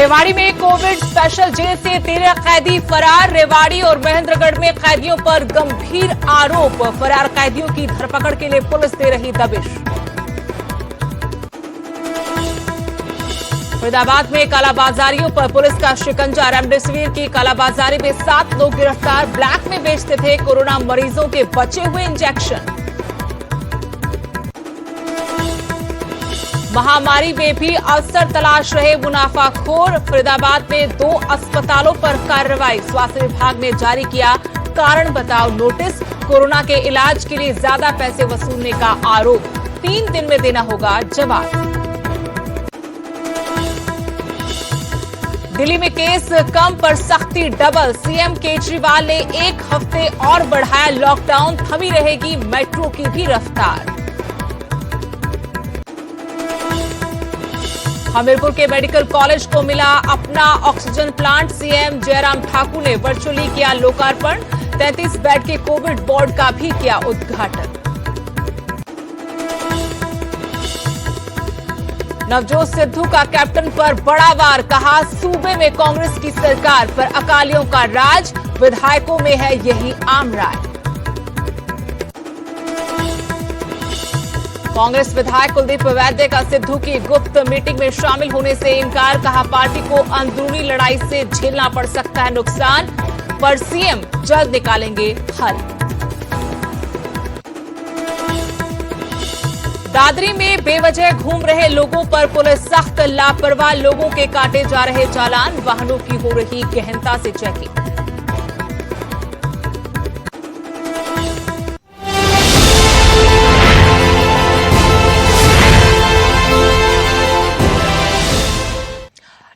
रेवाड़ी में Covid special jail से 13 कैदी फरार। रेवाड़ी और महेंद्रगढ़ में कैदियों पर गंभीर आरोप। फरार कैदियों की धरपकड़ के लिए पुलिस दे रही दबिश। फरीदाबाद में कालाबाजारियों पर पुलिस का शिकंजा। रेमडेसिविर की कालाबाजारी में 7 लोग गिरफ्तार। ब्लैक में बेचते थे कोरोना मरीजों के बचे हुए इंजेक्शन। महामारी में भी अवसर तलाश रहे मुनाफाखोर। फरीदाबाद में 2 अस्पतालों पर कार्रवाई। स्वास्थ्य विभाग ने जारी किया कारण बताओ नोटिस। कोरोना के इलाज के लिए ज्यादा पैसे वसूलने का आरोप। 3 दिन में देना होगा जवाब। दिल्ली में केस कम पर सख्ती डबल। सीएम केजरीवाल ने 1 हफ्ते और बढ़ाया लॉकडाउन। थमी रहेगी मेट्रो की भी रफ्तार। हमीरपुर के मेडिकल कॉलेज को मिला अपना oxygen plant. CM Jairam Thakur ने वर्चुअली किया लोकार्पण। 33 बेड के कोविड वार्ड का भी किया उद्घाटन। नवजोत सिद्धू का कैप्टन पर बड़ा वार। कहा सूबे में कांग्रेस की सरकार पर अकालियों का राज। विधायकों में है यही आम राय। कांग्रेस विधायक कुलदीप वैद्य का सिद्धू की गुप्त मीटिंग में शामिल होने से इनकार। कहा पार्टी को अंदरूनी लड़ाई से झेलना पड़ सकता है नुकसान। पर सीएम जल्द निकालेंगे हल। दादरी में बेवजह घूम रहे लोगों पर पुलिस सख्त। लापरवाह लोगों के काटे जा रहे चालान। वाहनों की हो रही गहनता से चेकिंग।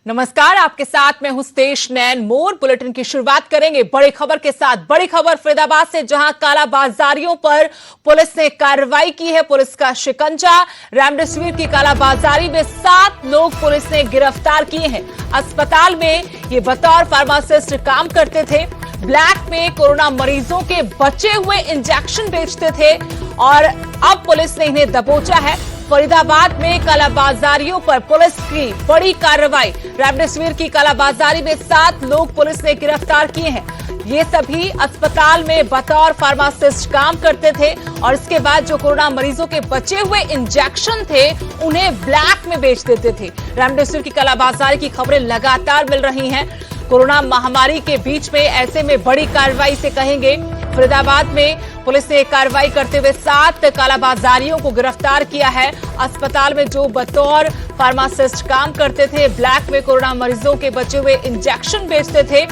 नमस्कार, आपके साथ मैं हूं स्तेश नैन मोर। बुलेटिन की शुरुआत करेंगे बड़ी खबर के साथ। बड़ी खबर फरीदाबाद से, जहां कालाबाजारियों पर पुलिस ने कार्रवाई की है। पुलिस का शिकंजा। रेमडेसिविर की कालाबाजारी में 7 लोग पुलिस ने गिरफ्तार किए हैं। अस्पताल में ये बतौर फार्मासिस्ट काम करते थे। ब्लैक में कोरोना मरीजों के बचे हुए इंजेक्शन बेचते थे और अब पुलिस ने इन्हें दबोचा है। फरीदाबाद में कालाबाजारियों पर पुलिस की बड़ी कार्रवाई। रेमडेसिविर की कालाबाजारी में 7 लोग पुलिस ने गिरफ्तार किए हैं। ये सभी अस्पताल में बतौर फार्मासिस्ट काम करते थे और इसके बाद जो कोरोना मरीजों के बचे हुए इंजेक्शन थे उन्हें ब्लैक में बेच देते थे। रेमडेसिविर की कालाबाजारी की खबरें लगातार मिल रही हैं। कोरोना महामारी के बीच में ऐसे में बड़ी कार्रवाई से कहेंगे। फरीदाबाद में पुलिस ने कार्रवाई करते हुए 7 कालाबाजारियों को गिरफ्तार किया है। अस्पताल में जो बतौर फार्मासिस्ट काम करते थे, ब्लैक में कोरोना मरीजों के बचे हुए इंजेक्शन बेचते थे।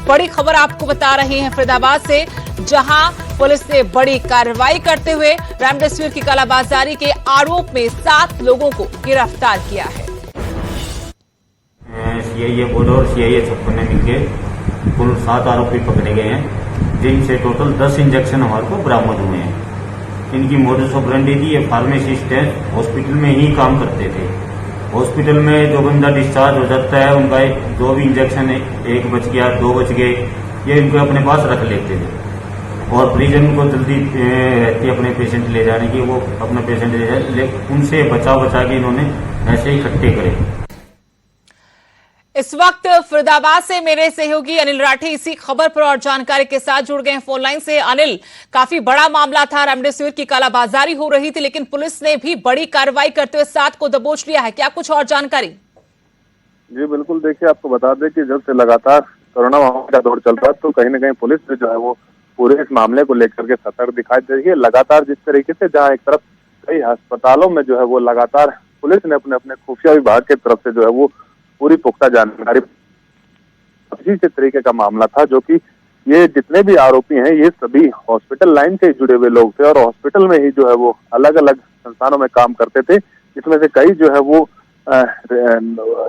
बड़ी खबर आपको बता रही है फरीदाबाद से, जहां पुलिस ने बड़ी कार्रवाई करते हुए रेमडेसिविर की कालाबाजारी के आरोप में 7 लोगों को गिरफ्तार किया है। सीआईए बोर्ड और सीआईए छप्पन ने मिलकर कुल 7 आरोपी पकड़े गए हैं, जिनसे टोटल 10 इंजेक्शन हमारे को बरामद हुए हैं। इनकी मोडस ऑपरेंडी थी, ये फार्मासिस्ट है, हॉस्पिटल में ही काम करते थे। हॉस्पिटल में जो बंदा डिस्चार्ज हो जाता है, उनका जो भी इंजेक्शन है, 1 बच गया, 2 बच गए, ये इनको अपने पास रख लेते थे और परिजन को जल्दी रहती अपने पेशेंट ले जाने की, वो अपना पेशेंट ले जाए, उनसे बचा के इन्होंने ऐसे इकट्ठे करे। इस वक्त फरीदाबाद से मेरे सहयोगी अनिल राठी इसी खबर पर और जानकारी के साथ जुड़ गए हैं फोन लाइन से। अनिल, काफी बड़ा मामला था, रेमडेसिविर की कालाबाजारी हो रही थी, लेकिन पुलिस ने भी बड़ी कार्रवाई करते हुए 7 को दबोच लिया है। क्या कुछ और जानकारी? जी बिल्कुल, देखिए आपको बता दें कि जब से लगातार कोरोना महामारी का दौर चल रहा है, तो कहीं न कहीं पुलिस ने जो है वो पूरे इस मामले को लेकर के सतर्क दिखाई दे रही है। लगातार जिस तरीके से जहाँ एक तरफ कई अस्पतालों में जो है वो लगातार पुलिस ने अपने खुफिया विभाग की तरफ से जो है वो पूरी पुख्ता जानकारी, इसी तरीके का मामला था, जो कि ये जितने भी आरोपी हैं ये सभी हॉस्पिटल लाइन से जुड़े हुए लोग थे और हॉस्पिटल में ही जो है वो अलग अलग संस्थानों में काम करते थे। इसमें से कई जो है वो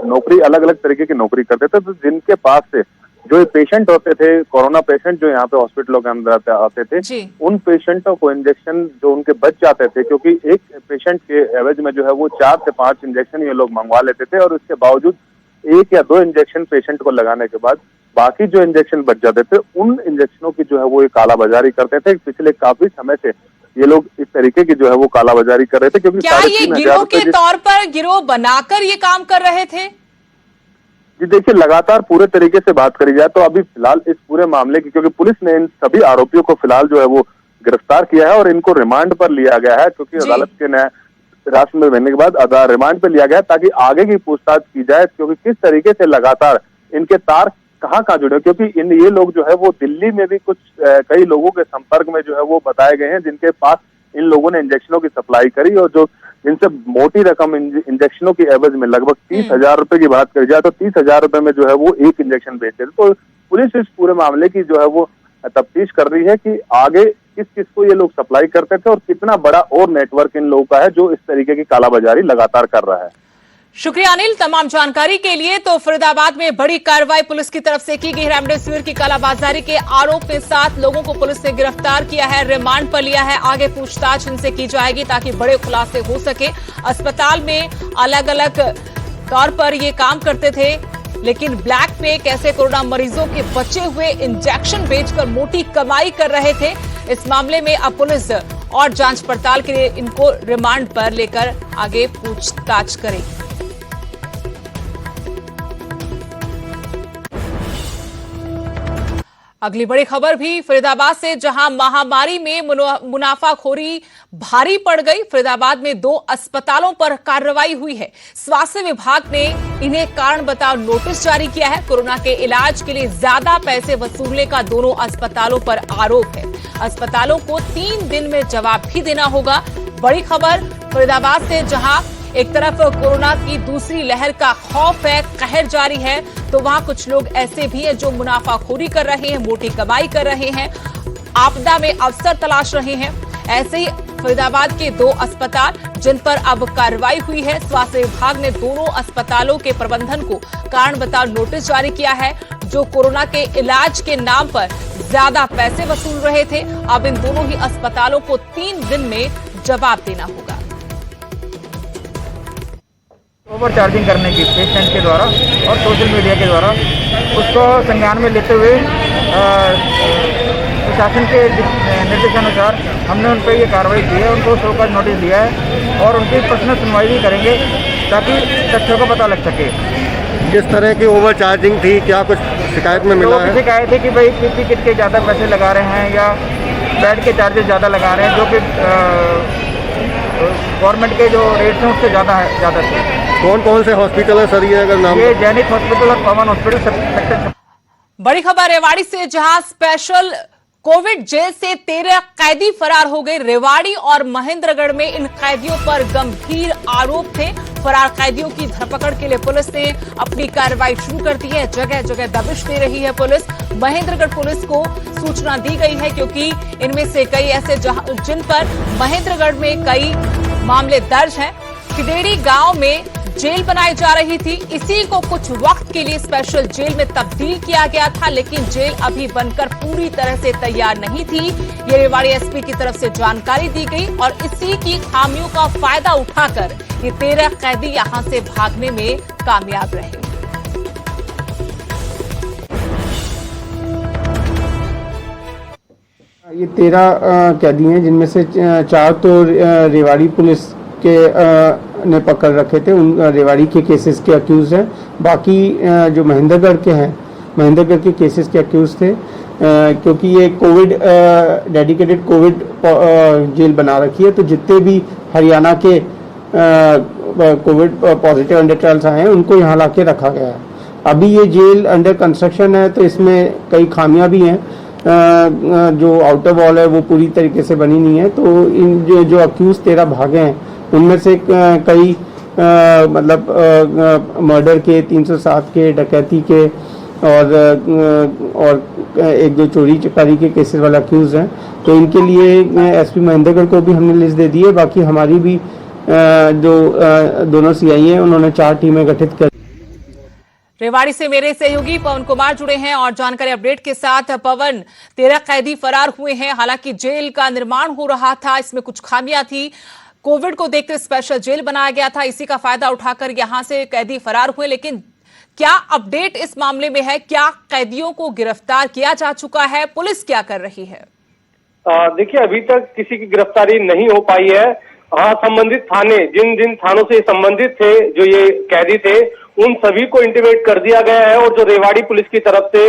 नौकरी, अलग अलग तरीके की नौकरी करते थे। तो जिनके पास से जो पेशेंट होते थे, कोरोना पेशेंट जो यहाँ पे हॉस्पिटलों के अंदर आते थे, उन पेशेंटों को इंजेक्शन जो उनके बच जाते थे, क्योंकि एक पेशेंट के एवज में जो है वो 4 से 5 इंजेक्शन ये लोग मंगवा लेते थे और उसके बावजूद 1 या 2 इंजेक्शन पेशेंट को लगाने के बाद बाकी जो इंजेक्शन बच जाते थे, उन इंजेक्शनों की जो है वो कालाबाजारी करते थे। पिछले काफी समय से ये लोग इस तरीके की जो है वो कालाबाजारी कर रहे थे, क्योंकि क्या ये गिरोह के तौर पर गिरोह बनाकर ये काम कर रहे थे? जी देखिए, लगातार पूरे तरीके से बात करी जाए तो अभी फिलहाल इस पूरे मामले की, क्योंकि पुलिस ने इन सभी आरोपियों को फिलहाल जो है वो गिरफ्तार किया है और इनको रिमांड पर लिया गया है, क्योंकि अदालत के न्याय राष्ट्र में रहने के बाद रिमांड पर लिया गया है ताकि आगे की पूछताछ की जाए, क्योंकि किस तरीके से लगातार इनके तार कहाँ जुड़े, क्योंकि ये लोग जो है वो दिल्ली में भी कुछ कई लोगों के संपर्क में जो है वो बताए गए हैं, जिनके पास इन लोगों ने इंजेक्शनों की सप्लाई करी और जो जिनसे मोटी रकम इंजेक्शनों की एवज में लगभग 30,000 रुपए की बात करी जाए तो 30,000 रुपए में जो है वो एक इंजेक्शन बेचते थे। तो पुलिस इस पूरे मामले की जो है वो तफ्तीश कर रही है कि आगे किस किस को ये लोग सप्लाई करते थे और कितना बड़ा और नेटवर्क इन लोगों का है जो इस तरीके की कालाबाजारी लगातार कर रहा है। शुक्रिया अनिल तमाम जानकारी के लिए। तो फरीदाबाद में बड़ी कार्रवाई पुलिस की तरफ से की गई। रेमडेसिविर की कालाबाजारी के आरोप में 7 लोगों को पुलिस ने गिरफ्तार किया है, रिमांड पर लिया है। आगे पूछताछ इनसे की जाएगी ताकि बड़े खुलासे हो सके। अस्पताल में अलग अलग तौर पर ये काम करते थे, लेकिन ब्लैक में कैसे कोरोना मरीजों के बचे हुए इंजेक्शन बेचकर मोटी कमाई कर रहे थे। इस मामले में अब पुलिस और जांच पड़ताल के लिए इनको रिमांड पर लेकर आगे पूछताछ करेगी। अगली बड़ी खबर भी फरीदाबाद से, जहां महामारी में मुनाफाखोरी भारी पड़ गई। फरीदाबाद में 2 अस्पतालों पर कार्रवाई हुई है। स्वास्थ्य विभाग ने इन्हें कारण बताओ नोटिस जारी किया है। कोरोना के इलाज के लिए ज्यादा पैसे वसूलने का दोनों अस्पतालों पर आरोप है। अस्पतालों को 3 दिन में जवाब भी देना होगा। बड़ी खबर फरीदाबाद से, जहां एक तरफ कोरोना की दूसरी लहर का खौफ है, कहर जारी है, तो वहां कुछ लोग ऐसे भी हैं जो मुनाफाखोरी कर रहे हैं, मोटी कमाई कर रहे हैं, आपदा में अवसर तलाश रहे हैं। ऐसे ही फरीदाबाद के 2 अस्पताल जिन पर अब कार्रवाई हुई है। स्वास्थ्य विभाग ने दोनों अस्पतालों के प्रबंधन को कारण बताओ नोटिस जारी किया है, जो कोरोना के इलाज के नाम पर ज्यादा पैसे वसूल रहे थे। अब इन दोनों ही अस्पतालों को 3 दिन में जवाब देना होगा। ओवर चार्जिंग करने की पेशेंट के द्वारा और सोशल मीडिया के द्वारा उसको संज्ञान में लेते हुए प्रशासन के निर्देशानुसार हमने उन पर ये कार्रवाई की है। उनको शो कॉज नोटिस दिया है और उनकी पर्सनल सुनवाई भी करेंगे ताकि तथ्यों का पता लग सके। किस तरह की ओवर चार्जिंग थी, क्या कुछ शिकायत में मिला है? शिकायत है कि भाई पीपी किट के ज़्यादा पैसे लगा रहे हैं या बेड के चार्जेस ज़्यादा लगा रहे हैं, जो कि गवर्नमेंट के जो रेट्स हैं उससे ज़्यादा थे। कौन कौन से हॉस्पिटल है सर, ये अगर नाम? ये जैनिक हॉस्पिटल और पवन हॉस्पिटल सेक्टर। बड़ी खबर रेवाड़ी से, जहां स्पेशल कोविड जेल से 13 कैदी फरार हो गए। रेवाड़ी और महेंद्रगढ़ में इन कैदियों पर गंभीर आरोप थे। फरार कैदियों की धरपकड़ के लिए पुलिस ने अपनी कार्रवाई शुरू कर दी है। जगह जगह दबिश दे रही है पुलिस। महेंद्रगढ़ पुलिस को सूचना दी गई है, क्योंकि इनमें से कई ऐसे जिन पर महेंद्रगढ़ में कई मामले दर्ज हैं। किदेड़ी गांव में जेल बनाई जा रही थी। इसी को कुछ वक्त के लिए स्पेशल जेल में तब्दील किया गया था, लेकिन जेल अभी बनकर पूरी तरह से तैयार नहीं थी। ये रेवाड़ी एसपी की तरफ से जानकारी दी गई और इसी की खामियों का फायदा उठाकर ये 13 कैदी यहां से भागने में कामयाब रहे। ये 13 कैदी हैं, जिनमें से 4 तो रेवाड़ी पुलिस के ने पकड़ रखे थे। उन रेवाड़ी के केसेस के अक्यूज हैं। बाकी जो महेंद्रगढ़ के हैं, महेंद्रगढ़ के केसेस के अक्यूज थे, क्योंकि ये कोविड डेडिकेटेड कोविड जेल बना रखी है। तो जितने भी हरियाणा के कोविड पॉजिटिव अंडर ट्रायल्स आए हैं, उनको यहाँ ला के रखा गया है। अभी ये जेल अंडर कंस्ट्रक्शन है, तो इसमें कई खामियां भी हैं। जो आउटर वॉल है वो पूरी तरीके से बनी नहीं है। तो इन जो अक्यूज 13 भागे हैं, उनमें से कई मतलब मर्डर के, 307 के, डकैती के और 1-2 चोरी चकारी के केसेस वाला अक्यूज हैं। तो इनके लिए एसपी महेंद्रगढ़ को भी हमने लिस्ट दे दी है। बाकी हमारी भी जो दोनों सीआई हैं, उन्होंने 4 टीमें गठित कर। रेवाड़ी से मेरे सहयोगी पवन कुमार जुड़े हैं और जानकारी अपडेट के साथ। पवन, 13 कैदी फरार हुए हैं। हालांकि जेल का निर्माण हो रहा था, इसमें कुछ खामियां थी। कोविड को देखकर स्पेशल जेल बनाया गया था, इसी का फायदा उठाकर यहां से कैदी फरार हुए। लेकिन क्या अपडेट इस मामले में है? क्या कैदियों को गिरफ्तार किया जा चुका है? पुलिस क्या कर रही है? देखिए, अभी तक किसी की गिरफ्तारी नहीं हो पाई है। हाँ, संबंधित थाने, जिन जिन थानों से संबंधित थे, जो ये कैदी थे, उन सभी को इंटीमेट कर दिया गया है। और जो रेवाड़ी पुलिस की तरफ से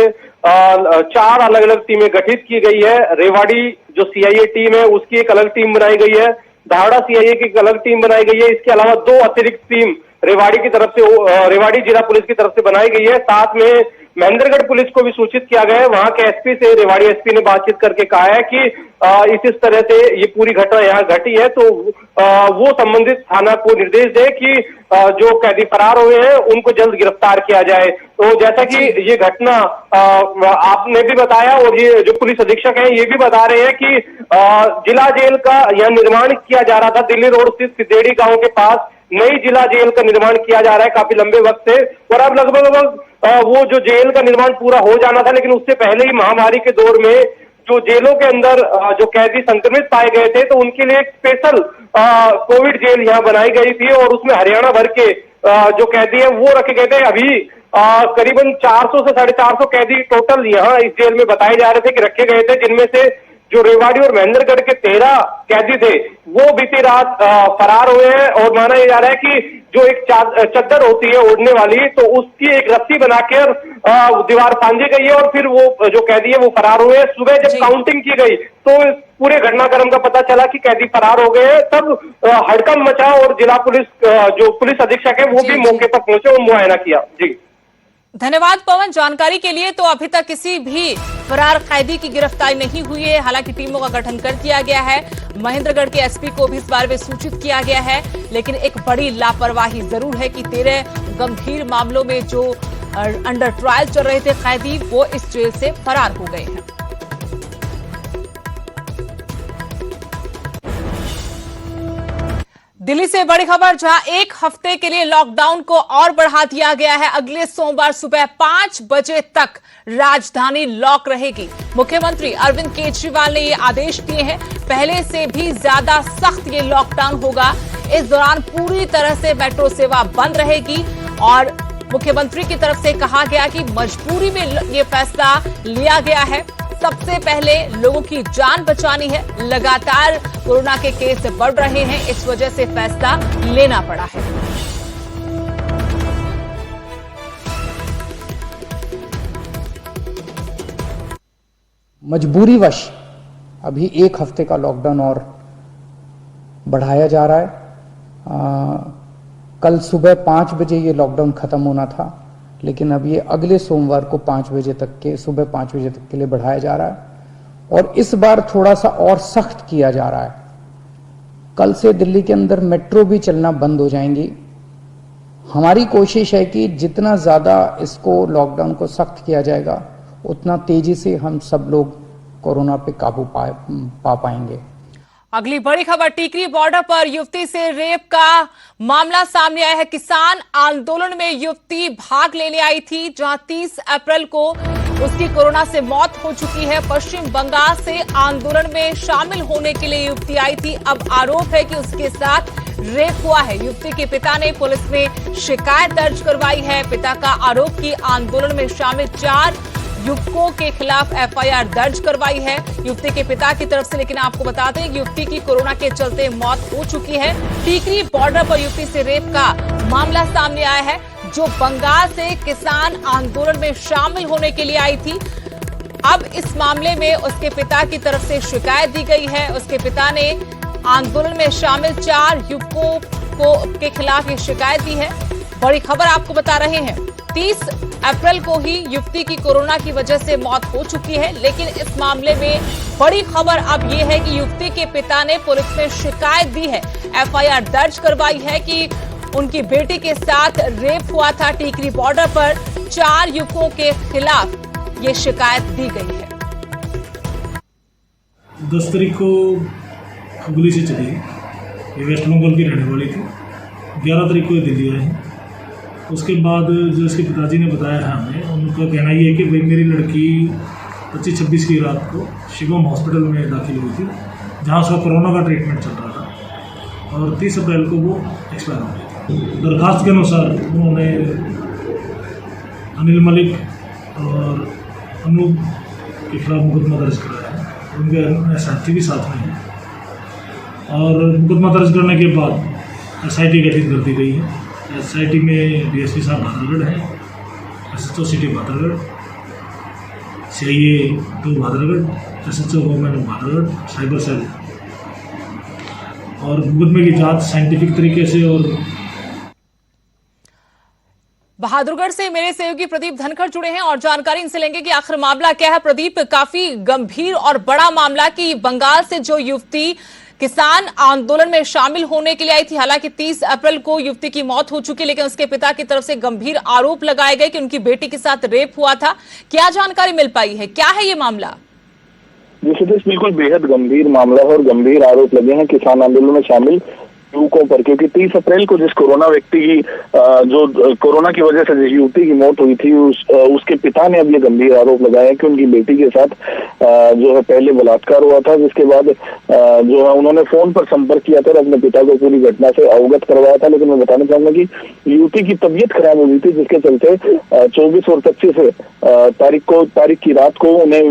4 अलग अलग टीमें गठित की गई है। रेवाड़ी जो सीआईए टीम है उसकी एक अलग टीम बनाई गई है, धावड़ा सीआईए की एक अलग टीम बनाई गई है। इसके अलावा 2 अतिरिक्त टीम रेवाड़ी की तरफ से, रेवाड़ी जिला पुलिस की तरफ से बनाई गई है। साथ में महेंद्रगढ़ पुलिस को भी सूचित किया गया है। वहां के एसपी से रेवाड़ी एसपी ने बातचीत करके कहा है कि इस तरह से ये पूरी घटना यहाँ घटी है, तो वो संबंधित थाना को निर्देश दे कि जो कैदी फरार हुए हैं उनको जल्द गिरफ्तार किया जाए। तो जैसा कि ये घटना आपने भी बताया और ये जो पुलिस अधीक्षक हैं ये भी बता रहे हैं कि जिला जेल का यह निर्माण किया जा रहा था। दिल्ली रोड स्थित सिद्धेड़ी गांव के पास नई जिला जेल का निर्माण किया जा रहा है काफी लंबे वक्त से, और अब लगभग वो जो जेल का निर्माण पूरा हो जाना था, लेकिन उससे पहले ही महामारी के दौर में जो जेलों के अंदर जो कैदी संक्रमित पाए गए थे तो उनके लिए एक स्पेशल कोविड जेल यहाँ बनाई गई थी और उसमें हरियाणा भर के जो कैदी है वो रखे गए थे। अभी करीबन 400 से 450 कैदी टोटल यहाँ इस जेल में बताए जा रहे थे कि रखे गए थे, जिनमें से जो रेवाड़ी और महेंद्रगढ़ के 13 कैदी थे वो बीती रात फरार हुए हैं। और माना जा रहा है कि जो एक चद्दर होती है ओढ़ने वाली, तो उसकी एक रस्सी बनाकर दीवार फांदी गई है और फिर वो जो कैदी है वो फरार हुए। सुबह जब काउंटिंग की गई तो पूरे घटनाक्रम का पता चला कि कैदी फरार हो गए हैं। तब हड़कंप मचा और जिला पुलिस जो पुलिस अधीक्षक है वो भी मौके पर पहुंचे और मुआयना किया। जी धन्यवाद पवन जानकारी के लिए। तो अभी तक किसी भी फरार कैदी की गिरफ्तारी नहीं हुई है, हालांकि टीमों का गठन कर दिया गया है। महेंद्रगढ़ के एसपी को भी इस बारे में सूचित किया गया है, लेकिन एक बड़ी लापरवाही जरूर है कि 13 गंभीर मामलों में जो अंडर ट्रायल चल रहे थे कैदी वो इस जेल से फरार हो गए हैं। दिल्ली से बड़ी खबर, जहां 1 हफ्ते के लिए लॉकडाउन को और बढ़ा दिया गया है। अगले सोमवार सुबह 5 बजे तक राजधानी लॉक रहेगी। मुख्यमंत्री अरविंद केजरीवाल ने ये आदेश दिए हैं। पहले से भी ज्यादा सख्त ये लॉकडाउन होगा। इस दौरान पूरी तरह से मेट्रो सेवा बंद रहेगी और मुख्यमंत्री की तरफ से कहा गया कि मजबूरी में ये फैसला लिया गया है। सबसे पहले लोगों की जान बचानी है। लगातार कोरोना के केस बढ़ रहे हैं, इस वजह से फैसला लेना पड़ा है। मजबूरीवश अभी 1 हफ्ते का लॉकडाउन और बढ़ाया जा रहा है। कल सुबह 5 बजे ये लॉकडाउन खत्म होना था, लेकिन अब ये अगले सोमवार को 5 बजे तक के सुबह 5 बजे तक के लिए बढ़ाया जा रहा है और इस बार थोड़ा सा और सख्त किया जा रहा है। कल से दिल्ली के अंदर मेट्रो भी चलना बंद हो जाएंगी। हमारी कोशिश है कि जितना ज्यादा इसको लॉकडाउन को सख्त किया जाएगा उतना तेजी से हम सब लोग कोरोना पे काबू पा पाएंगे। अगली बड़ी खबर, टिकरी बॉर्डर पर युवती से रेप का मामला सामने आया है। किसान आंदोलन में युवती भाग लेने आई थी, जहां 30 अप्रैल को उसकी कोरोना से मौत हो चुकी है। पश्चिम बंगाल से आंदोलन में शामिल होने के लिए युवती आई थी। अब आरोप है कि उसके साथ रेप हुआ है। युवती के पिता ने पुलिस में शिकायत दर्ज करवाई है। पिता का आरोप कि आंदोलन में शामिल 4 युवकों के खिलाफ एफआईआर दर्ज करवाई है युवती के पिता की तरफ से। लेकिन आपको बता दें कि युवती की कोरोना के चलते मौत हो चुकी है। टिकरी बॉर्डर पर युवती से रेप का मामला सामने आया है, जो बंगाल से किसान आंदोलन में शामिल होने के लिए आई थी। अब इस मामले में उसके पिता की तरफ से शिकायत दी गई है। उसके पिता ने आंदोलन में शामिल 4 युवकों के खिलाफ ये शिकायत दी है। बड़ी खबर आपको बता रहे हैं, 30 अप्रैल को ही युवती की कोरोना की वजह से मौत हो चुकी है। लेकिन इस मामले में बड़ी खबर अब यह है कि युवती के पिता ने पुलिस में शिकायत दी है, एफआईआर दर्ज करवाई है कि उनकी बेटी के साथ रेप हुआ था। टिकरी बॉर्डर पर 4 युवकों के खिलाफ ये शिकायत दी गई है। 10 तारीख को हुगली से चली, ये वेस्ट बंगाल की रहने वाली थी। 11 तारीख को ये दिल्ली आई। उसके बाद जो इसके पिताजी ने बताया है हमें, उनका कहना ये है कि भाई मेरी लड़की 25-26 की रात को शिवम हॉस्पिटल में दाखिल हुई थी, जहाँ उसका कोरोना का ट्रीटमेंट चल रहा था और 30 अप्रैल को वो एक्सपायर हो गई थी। दरखास्त के अनुसार उन्होंने अनिल मलिक और अनूप के खिलाफ मुकदमा दर्ज कराया है। उनके साथी भी साथ में हैं और मुकदमा दर्ज करने के बाद SIT गठित कर दी गई है। SIT में DSP साहब भादरगढ़ हैं, SHO city Bahadurgarh, CIA 2 Bahadurgarh, SHO women Bahadurgarh, cyber cell, और मुकदमे की जांच साइंटिफिक तरीके से। और बहादुरगढ़ से मेरे सहयोगी प्रदीप धनखड़ जुड़े हैं और जानकारी इनसे लेंगे कि आखिर मामला क्या है। प्रदीप, काफी गंभीर और बड़ा मामला कि बंगाल से जो युवती किसान आंदोलन में शामिल होने के लिए आई थी, हालांकि 30 अप्रैल को युवती की मौत हो चुकी, लेकिन उसके पिता की तरफ से गंभीर आरोप लगाए गए कि उनकी बेटी के साथ रेप हुआ था। क्या जानकारी मिल पाई है, क्या है ये मामला? जी सतीश, बिल्कुल बेहद गंभीर मामला है और गंभीर आरोप लगे हैं किसान आंदोलन में शामिल युवकों पर, क्योंकि 30 अप्रैल को जिस कोरोना व्यक्ति की जो कोरोना की वजह से जिस युवती की मौत हुई थी, उसके पिता ने अब ये गंभीर आरोप लगाया है कि उनकी बेटी के साथ जो है पहले बलात्कार हुआ था, जिसके बाद जो है उन्होंने फोन पर संपर्क किया था और अपने पिता को पूरी घटना से अवगत करवाया था। लेकिन मैं बताना चाहूंगा कि युवती की तबीयत खराब हो गई थी, जिसके चलते 24 और 25 तारीख की रात को उन्हें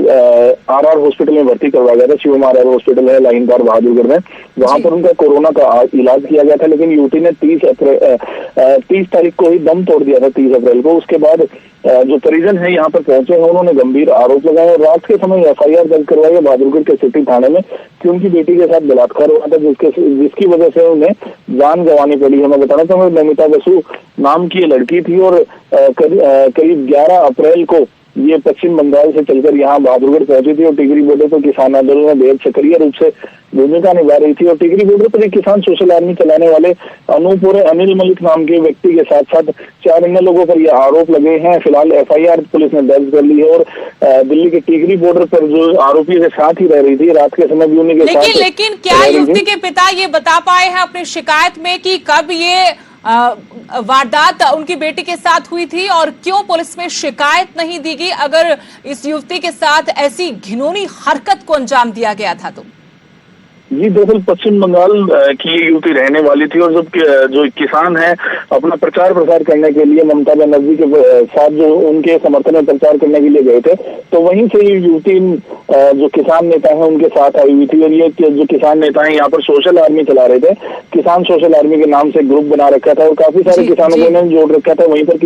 RR हॉस्पिटल में भर्ती करवाया गया था। शिवम RR हॉस्पिटल है लाइनदार बहादुरगढ़ में, वहां पर उनका कोरोना का इलाज किया गया था। लेकिन युवती ने 30 तारीख को ही दम तोड़ दिया था, 30 अप्रैल को। उसके बाद जो परिजन है यहाँ पर पहुंचे हैं, उन्होंने गंभीर आरोप लगाए और रात के समय FIR दर्ज करवाई है बहादुरगढ़ के सिटी थाने में कि उनकी बेटी के साथ बलात्कार हुआ था, जिसकी वजह से उन्हें जान गंवानी पड़ी है। मैं बताना चाहूंगा नमिता बसु नाम की ये लड़की थी और करीब 11 अप्रैल को ये पश्चिम बंगाल से चलकर यहाँ बहादुरगढ़ पहुंची थी और टिकरी बॉर्डर पर किसान आंदोलन में बेहद सक्रिय रूप से भूमिका निभा रही थी। और टिकरी बॉर्डर पर एक किसान सोशल आर्मी चलाने वाले अनूप और अनिल मलिक नाम के व्यक्ति के साथ साथ 4 अन्य लोगों पर यह आरोप लगे हैं। फिलहाल FIR पुलिस ने दर्ज कर ली है और दिल्ली के टिकरी बॉर्डर पर जो आरोपी के साथ ही रह रही थी, रात के समय भी उन्हीं के साथ। लेकिन क्या युवती के पिता ये बता पाए हैं अपनी शिकायत में कि कब ये वारदात उनकी बेटी के साथ हुई थी और क्यों पुलिस में शिकायत नहीं दी गई अगर इस युवती के साथ ऐसी घिनौनी हरकत को अंजाम दिया गया था तो? जी दरअसल पश्चिम बंगाल की ये युवती रहने वाली थी और जब जो किसान है अपना प्रचार प्रसार करने के लिए ममता बनर्जी के साथ जो उनके समर्थन में प्रचार करने के लिए गए थे, तो वहीं से ये युवती जो किसान नेता है उनके साथ आई हुई थी। और ये जो किसान नेता है यहाँ पर सोशल आर्मी चला रहे थे, किसान सोशल आर्मी के नाम से ग्रुप बना रखा था और काफी सारे किसानों को इन्होंने जोड़ रखा था। वहीं पर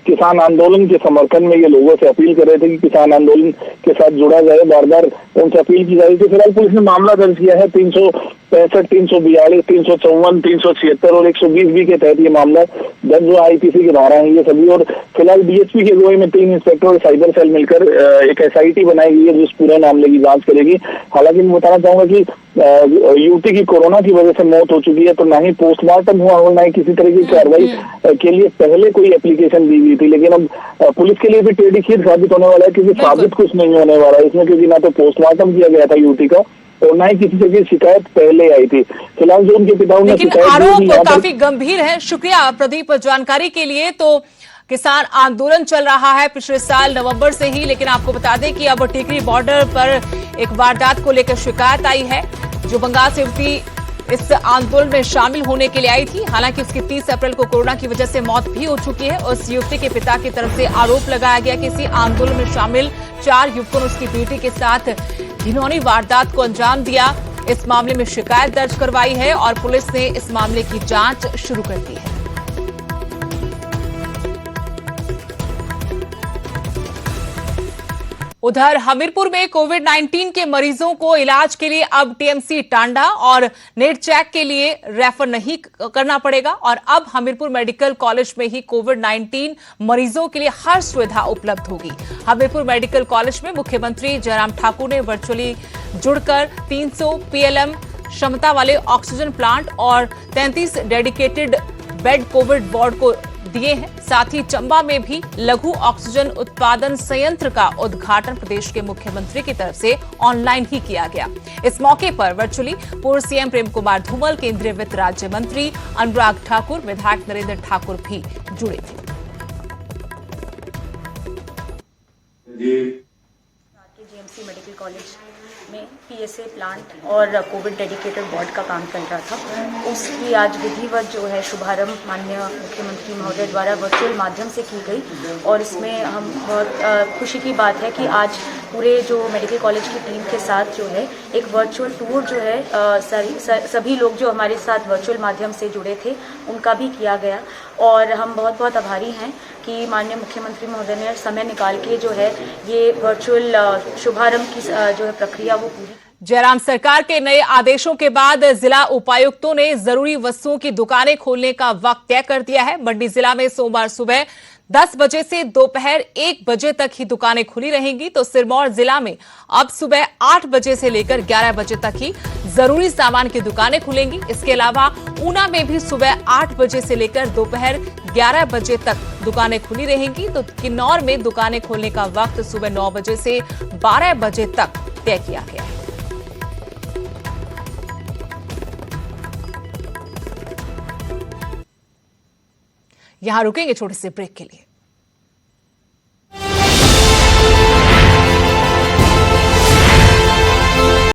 किसान आंदोलन के समर्थन में ये लोगों से अपील कर रहे थे कि किसान आंदोलन के साथ जुड़ा जाए, बार बार उनसे अपील की जा रही थी। फिलहाल पुलिस ने मामला दर्ज किया है 365, 342, 354, 376 और 120B के तहत ये मामला दर्ज हुआ। IPC के धारा है ये सभी। और फिलहाल DSP की अगुवाई में 3 इंस्पेक्टर और साइबर सेल मिलकर एक SIT बनाई गई है जो इस पूरे मामले की जांच करेगी। हालांकि मैं बताना चाहूंगा कि युवती की कोरोना की वजह से मौत हो चुकी है, तो ना ही पोस्टमार्टम हुआ और ना ही किसी तरह की कार्रवाई के लिए पहले कोई एप्लीकेशन दी गई थी। लेकिन अब पुलिस के लिए भी टेढ़ी खीर साबित होने वाला है, क्योंकि साबित कुछ नहीं होने वाला है इसमें, क्योंकि ना तो पोस्टमार्टम किया गया था युवती का और ना ही किसी तरह की शिकायत पहले आई थी। फिलहाल जो उनके पिता ने लेकिन आरोप काफी गंभीर है। शुक्रिया प्रदीप जानकारी के लिए। तो किसान आंदोलन चल रहा है पिछले साल नवंबर से ही, लेकिन आपको बता दें कि अब टिकरी बॉर्डर पर एक वारदात को लेकर शिकायत आई है। जो बंगाल से युवती इस आंदोलन में शामिल होने के लिए आई थी, हालांकि उसकी 30 अप्रैल को कोरोना की वजह से मौत भी हो चुकी है। उस युवती के पिता की तरफ से आरोप लगाया गया कि इसी आंदोलन में शामिल 4 युवकों ने उसकी बेटी के साथ घिनौनी वारदात को अंजाम दिया। इस मामले में शिकायत दर्ज करवाई है और पुलिस ने इस मामले की जांच शुरू कर दी है। उधर हमीरपुर में कोविड-19 के मरीजों को इलाज के लिए अब TMC टांडा और नेट चेक के लिए रेफर नहीं करना पड़ेगा और अब हमीरपुर मेडिकल कॉलेज में ही कोविड-19 मरीजों के लिए हर सुविधा उपलब्ध होगी। हमीरपुर मेडिकल कॉलेज में मुख्यमंत्री जयराम ठाकुर ने वर्चुअली जुड़कर 300 PLM क्षमता वाले ऑक्सीजन प्लांट और 33 डेडिकेटेड बेड कोविड वार्ड को दिए हैं। साथ ही चंबा में भी लघु ऑक्सीजन उत्पादन संयंत्र का उद्घाटन प्रदेश के मुख्यमंत्री की तरफ से ऑनलाइन ही किया गया। इस मौके पर वर्चुअली पूर्व CM प्रेम कुमार धूमल, केंद्रीय वित्त राज्य मंत्री अनुराग ठाकुर, विधायक नरेंद्र ठाकुर भी जुड़े थे। GMC मेडिकल कॉलेज में पीएसए प्लांट और कोविड डेडिकेटेड वार्ड का काम चल रहा था। उसकी आज विधिवत जो है शुभारंभ माननीय मुख्यमंत्री महोदय द्वारा वर्चुअल माध्यम से की गई और इसमें हम बहुत खुशी की बात है कि आज पूरे जो मेडिकल कॉलेज की टीम के साथ जो है एक वर्चुअल टूर जो है सभी लोग जो हमारे साथ वर्चुअल माध्यम से जुड़े थे उनका भी किया गया और हम बहुत बहुत आभारी हैं कि माननीय मुख्यमंत्री महोदय ने समय निकाल के जो है ये वर्चुअल शुभारंभ की जो है प्रक्रिया वो पूरी। जयराम सरकार के नए आदेशों के बाद जिला उपायुक्तों ने जरूरी वस्तुओं की दुकानें खोलने का वक्त तय कर दिया है। मंडी जिला में सोमवार सुबह 10 बजे से दोपहर 1 बजे तक ही दुकानें खुली रहेंगी, तो सिरमौर जिला में अब सुबह 8 बजे से लेकर 11 बजे तक ही जरूरी सामान की दुकानें खुलेंगी। इसके अलावा ऊना में भी सुबह 8 बजे से लेकर दोपहर 11 बजे तक दुकानें खुली रहेंगी, तो किन्नौर में दुकानें खोलने का वक्त सुबह 9 बजे से 12 बजे तक तय किया गया है। यहां रुकेंगे छोटे से ब्रेक के लिए।